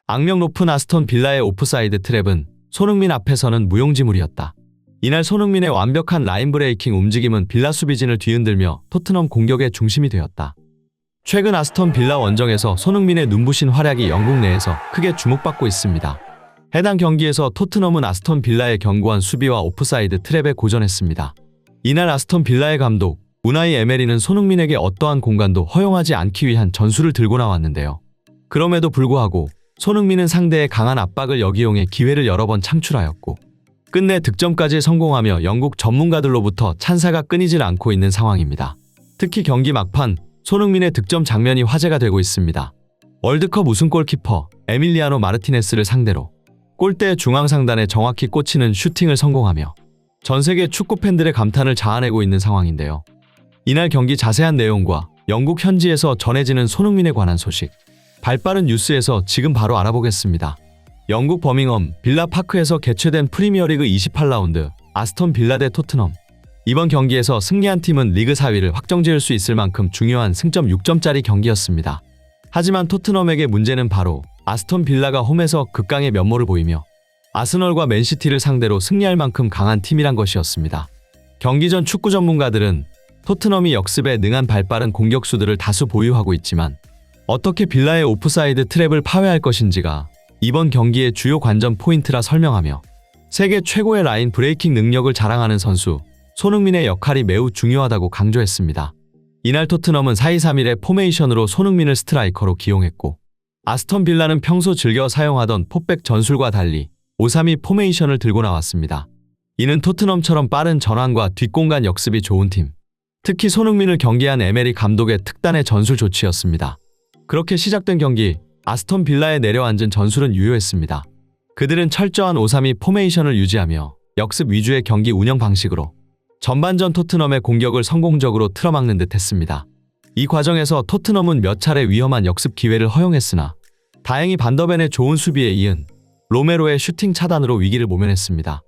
악명 높은 아스톤 빌라의 오프사이드 트랩은 손흥민 앞에서는 무용지물이었다. 이날 손흥민의 완벽한 라인 브레이킹 움직임은 빌라 수비진을 뒤흔들며 토트넘 공격의 중심이 되었다. 최근 아스톤 빌라 원정에서 손흥민의 눈부신 활약이 영국 내에서 크게 주목받고 있습니다. 해당 경기에서 토트넘은 아스톤 빌라의 견고한 수비와 오프사이드 트랩에 고전했습니다. 이날 아스톤 빌라의 감독 우나이 에메리는 손흥민에게 어떠한 공간도 허용하지 않기 위한 전술을 들고 나왔는데요. 그럼에도 불구하고 손흥민은 상대의 강한 압박을 역이용해 기회를 여러 번 창출하였고 끝내 득점까지 성공하며 영국 전문가들로부터 찬사가 끊이질 않고 있는 상황입니다. 특히 경기 막판 손흥민의 득점 장면이 화제가 되고 있습니다. 월드컵 우승 골키퍼 에밀리아노 마르티네스를 상대로 골대 중앙 상단에 정확히 꽂히는 슈팅을 성공하며 전세계 축구 팬들의 감탄을 자아내고 있는 상황인데요. 이날 경기 자세한 내용과 영국 현지에서 전해지는 손흥민에 관한 소식, 발빠른 뉴스에서 지금 바로 알아보겠습니다. 영국 버밍엄 빌라 파크에서 개최된 프리미어리그 28라운드 아스톤 빌라 대 토트넘. 이번 경기에서 승리한 팀은 리그 4위를 확정지을 수 있을 만큼 중요한 승점 6점짜리 경기였습니다. 하지만 토트넘에게 문제는 바로 아스톤 빌라가 홈에서 극강의 면모를 보이며 아스널과 맨시티를 상대로 승리할 만큼 강한 팀이란 것이었습니다. 경기 전 축구 전문가들은 토트넘이 역습에 능한 발빠른 공격수들을 다수 보유하고 있지만 어떻게 빌라의 오프사이드 트랩을 파괴할 것인지가 이번 경기의 주요 관전 포인트라 설명하며 세계 최고의 라인 브레이킹 능력을 자랑하는 선수 손흥민의 역할이 매우 중요하다고 강조했습니다. 이날 토트넘은 4-2-3-1의 포메이션으로 손흥민을 스트라이커로 기용했고 아스톤 빌라는 평소 즐겨 사용하던 포백 전술과 달리 5-3-2 포메이션을 들고 나왔습니다. 이는 토트넘처럼 빠른 전환과 뒷공간 역습이 좋은 팀, 특히 손흥민을 경계한 에메리 감독의 특단의 전술 조치였습니다. 그렇게 시작된 경기, 아스톤 빌라에 내려앉은 전술은 유효했습니다. 그들은 철저한 5-3-2 포메이션을 유지하며 역습 위주의 경기 운영 방식으로 전반전 토트넘의 공격을 성공적으로 틀어막는 듯 했습니다. 이 과정에서 토트넘은 몇 차례 위험한 역습 기회를 허용했으나 다행히 반더벤의 좋은 수비에 이은 로메로의 슈팅 차단으로 위기를 모면했습니다.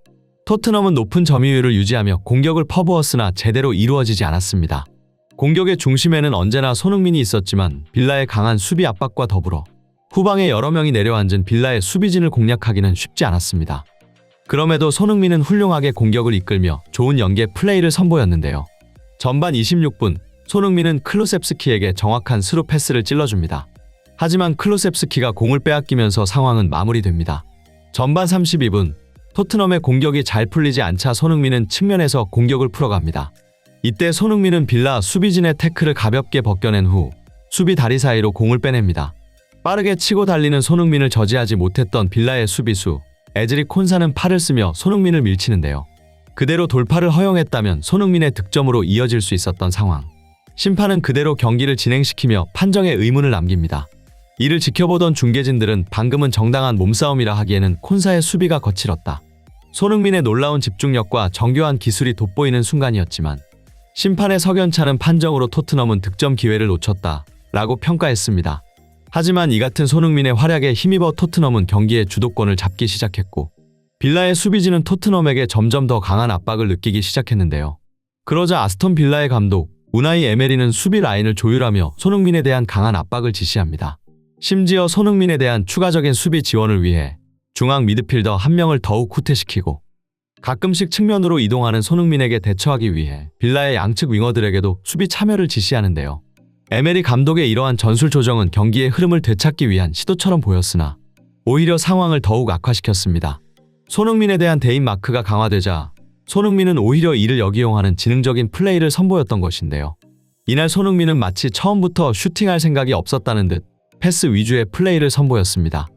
토트넘은 높은 점유율을 유지하며 공격을 퍼부었으나 제대로 이루어지지 않았습니다. 공격의 중심에는 언제나 손흥민이 있었지만 빌라의 강한 수비 압박과 더불어 후방에 여러 명이 내려앉은 빌라의 수비진을 공략하기는 쉽지 않았습니다. 그럼에도 손흥민은 훌륭하게 공격을 이끌며 좋은 연계 플레이를 선보였는데요. 전반 26분 손흥민은 클루셉스키에게 정확한 스루 패스를 찔러줍니다. 하지만 클루셉스키가 공을 빼앗기면서 상황은 마무리됩니다. 전반 32분 토트넘의 공격이 잘 풀리지 않자 손흥민은 측면에서 공격을 풀어갑니다. 이때 손흥민은 빌라 수비진의 태클을 가볍게 벗겨낸 후 수비 다리 사이로 공을 빼냅니다. 빠르게 치고 달리는 손흥민을 저지하지 못했던 빌라의 수비수 에즈리 콘사는 팔을 쓰며 손흥민을 밀치는데요. 그대로 돌파를 허용했다면 손흥민의 득점으로 이어질 수 있었던 상황. 심판은 그대로 경기를 진행시키며 판정에 의문을 남깁니다. 이를 지켜보던 중계진들은 방금은 정당한 몸싸움이라 하기에는 콘사의 수비가 거칠었다. 손흥민의 놀라운 집중력과 정교한 기술이 돋보이는 순간이었지만 심판의 석연찮은 판정으로 토트넘은 득점 기회를 놓쳤다 라고 평가했습니다. 하지만 이 같은 손흥민의 활약에 힘입어 토트넘은 경기의 주도권을 잡기 시작했고 빌라의 수비진은 토트넘에게 점점 더 강한 압박을 느끼기 시작했는데요. 그러자 아스톤 빌라의 감독 우나이 에메리는 수비 라인을 조율하며 손흥민에 대한 강한 압박을 지시합니다. 심지어 손흥민에 대한 추가적인 수비 지원을 위해 중앙 미드필더 한 명을 더욱 후퇴시키고 가끔씩 측면으로 이동하는 손흥민에게 대처하기 위해 빌라의 양측 윙어들에게도 수비 참여를 지시하는데요. 에메리 감독의 이러한 전술 조정은 경기의 흐름을 되찾기 위한 시도처럼 보였으나 오히려 상황을 더욱 악화시켰습니다. 손흥민에 대한 대인 마크가 강화되자 손흥민은 오히려 이를 역이용하는 지능적인 플레이를 선보였던 것인데요. 이날 손흥민은 마치 처음부터 슈팅할 생각이 없었다는 듯 패스 위주의 플레이를 선보였습니다.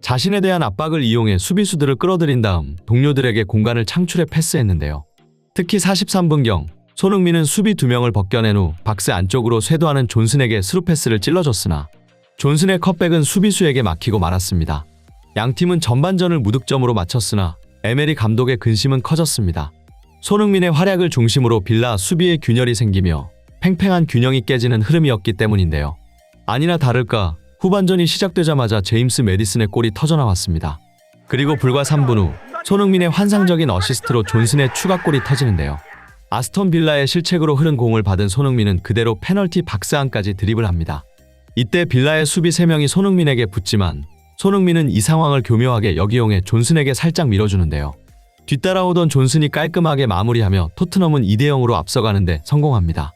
자신에 대한 압박을 이용해 수비수들을 끌어들인 다음 동료들에게 공간을 창출해 패스했는데요. 특히 43분경 손흥민은 수비 2명을 벗겨낸 후 박스 안쪽으로 쇄도하는 존슨에게 스루 패스를 찔러줬으나 존슨의 컷백은 수비수에게 막히고 말았습니다. 양팀은 전반전을 무득점으로 마쳤으나 에메리 감독의 근심은 커졌습니다. 손흥민의 활약을 중심으로 빌라 수비에 균열이 생기며 팽팽한 균형이 깨지는 흐름이었기 때문인데요. 아니나 다를까 후반전이 시작되자마자 제임스 메디슨의 골이 터져나왔습니다. 그리고 불과 3분 후 손흥민의 환상적인 어시스트로 존슨의 추가골이 터지는데요. 아스톤 빌라의 실책으로 흐른 공을 받은 손흥민은 그대로 페널티 박스 안까지 드리블합니다. 이때 빌라의 수비 3명이 손흥민에게 붙지만 손흥민은 이 상황을 교묘하게 역이용해 존슨에게 살짝 밀어주는데요. 뒤따라오던 존슨이 깔끔하게 마무리하며 토트넘은 2대0으로 앞서가는데 성공합니다.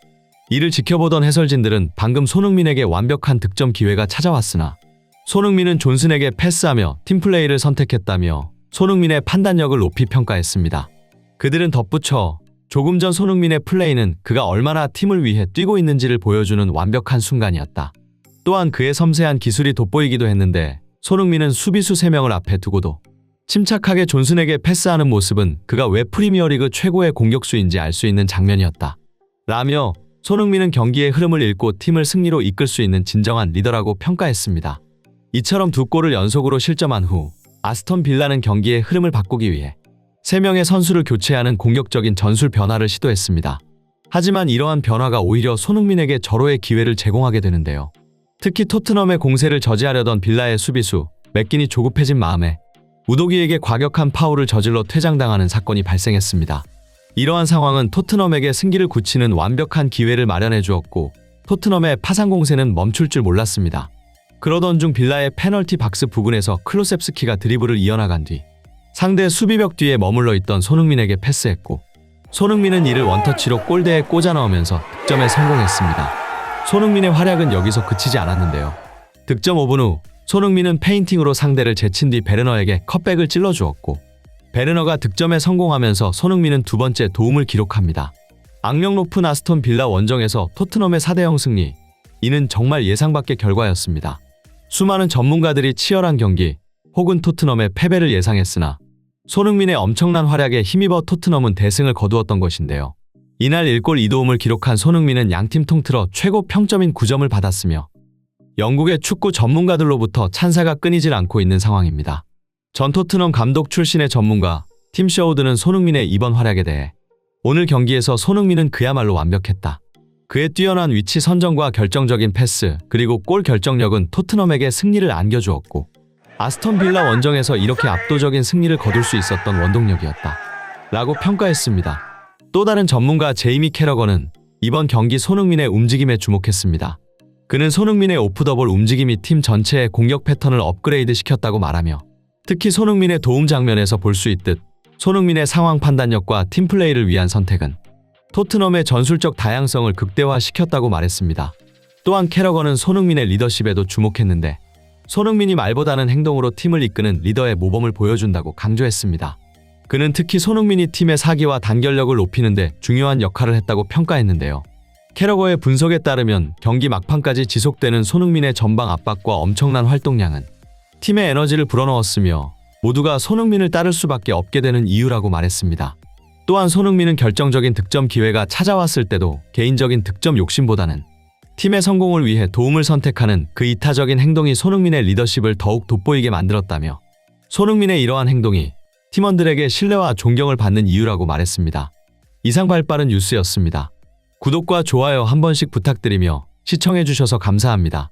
이를 지켜보던 해설진들은 방금 손흥민에게 완벽한 득점 기회가 찾아왔으나 손흥민은 존슨에게 패스하며 팀플레이를 선택했다며 손흥민의 판단력을 높이 평가했습니다. 그들은 덧붙여 조금 전 손흥민의 플레이는 그가 얼마나 팀을 위해 뛰고 있는지를 보여주는 완벽한 순간이었다. 또한 그의 섬세한 기술이 돋보이기도 했는데 손흥민은 수비수 3명을 앞에 두고도 침착하게 존슨에게 패스하는 모습은 그가 왜 프리미어리그 최고의 공격수인지 알 수 있는 장면이었다. 라며 손흥민은 경기의 흐름을 읽고 팀을 승리로 이끌 수 있는 진정한 리더라고 평가했습니다. 이처럼 2골을 연속으로 실점한 후 아스톤 빌라는 경기의 흐름을 바꾸기 위해 3명의 선수를 교체하는 공격적인 전술 변화를 시도했습니다. 하지만 이러한 변화가 오히려 손흥민에게 절호의 기회를 제공하게 되는데요. 특히 토트넘의 공세를 저지하려던 빌라의 수비수 맥긴이 조급해진 마음에 우도기에게 과격한 파울을 저질러 퇴장당하는 사건이 발생했습니다. 이러한 상황은 토트넘에게 승기를 굳히는 완벽한 기회를 마련해 주었고 토트넘의 파상 공세는 멈출 줄 몰랐습니다. 그러던 중 빌라의 페널티 박스 부근에서 클로셉스키가 드리블을 이어나간 뒤 상대 수비벽 뒤에 머물러 있던 손흥민에게 패스했고 손흥민은 이를 원터치로 골대에 꽂아 넣으면서 득점에 성공했습니다. 손흥민의 활약은 여기서 그치지 않았는데요. 득점 5분 후 손흥민은 페인팅으로 상대를 제친 뒤 베르너에게 컷백을 찔러주었고 베르너가 득점에 성공하면서 손흥민은 2번째 도움을 기록합니다. 악명 높은 아스톤 빌라 원정에서 토트넘의 4대0 승리. 이는 정말 예상 밖의 결과였습니다. 수많은 전문가들이 치열한 경기 혹은 토트넘의 패배를 예상했으나 손흥민의 엄청난 활약에 힘입어 토트넘은 대승을 거두었던 것인데요. 이날 1골 2도움을 기록한 손흥민은 양팀 통틀어 최고 평점인 9점을 받았으며 영국의 축구 전문가들로부터 찬사가 끊이질 않고 있는 상황입니다. 전 토트넘 감독 출신의 전문가 팀 셔우드는 손흥민의 이번 활약에 대해 오늘 경기에서 손흥민은 그야말로 완벽했다. 그의 뛰어난 위치 선정과 결정적인 패스 그리고 골 결정력은 토트넘에게 승리를 안겨주었고 아스톤 빌라 원정에서 이렇게 압도적인 승리를 거둘 수 있었던 원동력이었다. 라고 평가했습니다. 또 다른 전문가 제이미 캐러건은 이번 경기 손흥민의 움직임에 주목했습니다. 그는 손흥민의 오프더볼 움직임이 팀 전체의 공격 패턴을 업그레이드 시켰다고 말하며 특히 손흥민의 도움 장면에서 볼 수 있듯 손흥민의 상황 판단력과 팀플레이를 위한 선택은 토트넘의 전술적 다양성을 극대화시켰다고 말했습니다. 또한 캐러건은 손흥민의 리더십에도 주목했는데 손흥민이 말보다는 행동으로 팀을 이끄는 리더의 모범을 보여준다고 강조했습니다. 그는 특히 손흥민이 팀의 사기와 단결력을 높이는 데 중요한 역할을 했다고 평가했는데요. 캐러거의 분석에 따르면 경기 막판까지 지속되는 손흥민의 전방 압박과 엄청난 활동량은 팀의 에너지를 불어넣었으며 모두가 손흥민을 따를 수밖에 없게 되는 이유라고 말했습니다. 또한 손흥민은 결정적인 득점 기회가 찾아왔을 때도 개인적인 득점 욕심보다는 팀의 성공을 위해 도움을 선택하는 그 이타적인 행동이 손흥민의 리더십을 더욱 돋보이게 만들었다며 손흥민의 이러한 행동이 팀원들에게 신뢰와 존경을 받는 이유라고 말했습니다. 이상 발빠른 뉴스였습니다. 구독과 좋아요 한 번씩 부탁드리며 시청해주셔서 감사합니다.